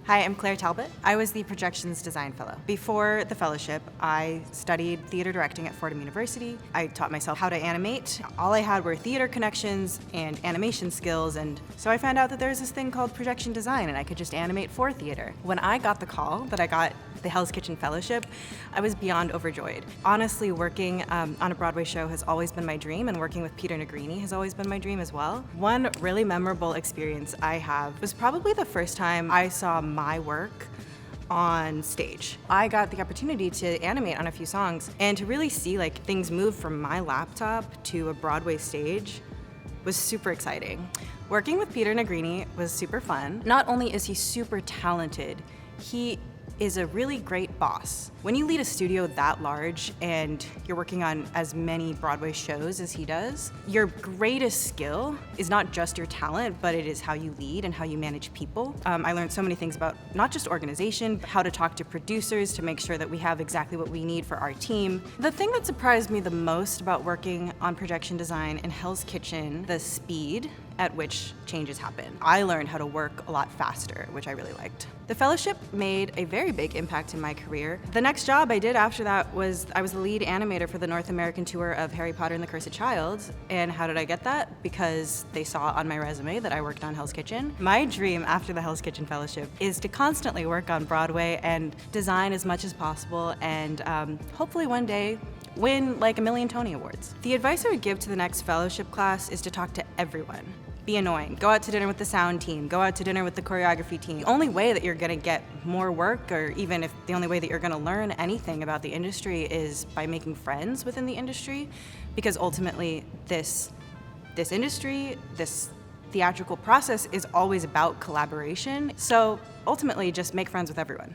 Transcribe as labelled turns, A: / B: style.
A: Hi, I'm Claire Talbott. I was the Projections Design Fellow. Before the fellowship, I studied theater directing at Fordham University. I taught myself how to animate. All I had were theater connections and animation skills, and so I found out that there's this thing called projection design, and I could just animate for theater. When I got the call that I got the Hell's Kitchen Fellowship, I was beyond overjoyed. Honestly, working on a Broadway show has always been my dream, and working with Peter Negrini has always been my dream as well. One really memorable experience I have was probably the first time I saw my work on stage. I got the opportunity to animate on a few songs, and to really see things move from my laptop to a Broadway stage was super exciting. Working with Peter Negrini was super fun. Not only is he super talented, he is a really great boss. When you lead a studio that large and you're working on as many Broadway shows as he does, your greatest skill is not just your talent, but it is how you lead and how you manage people. I learned so many things about not just organization, but how to talk to producers to make sure that we have exactly what we need for our team. The thing that surprised me the most about working on projection design in Hell's Kitchen, the speed at which changes happen. I learned how to work a lot faster, which I really liked. The fellowship made a very big impact in my career. The next job I did after that was I was the lead animator for the North American tour of Harry Potter and the Cursed Child. And how did I get that? Because they saw on my resume that I worked on Hell's Kitchen. My dream after the Hell's Kitchen Fellowship is to constantly work on Broadway and design as much as possible, and hopefully one day win a million Tony Awards. The advice I would give to the next fellowship class is to talk to everyone. Be annoying. Go out to dinner with the sound team. Go out to dinner with the choreography team. The only way that you're gonna get more work, or even if the only way that you're gonna learn anything about the industry, is by making friends within the industry, because ultimately this industry, this theatrical process is always about collaboration. So ultimately just make friends with everyone.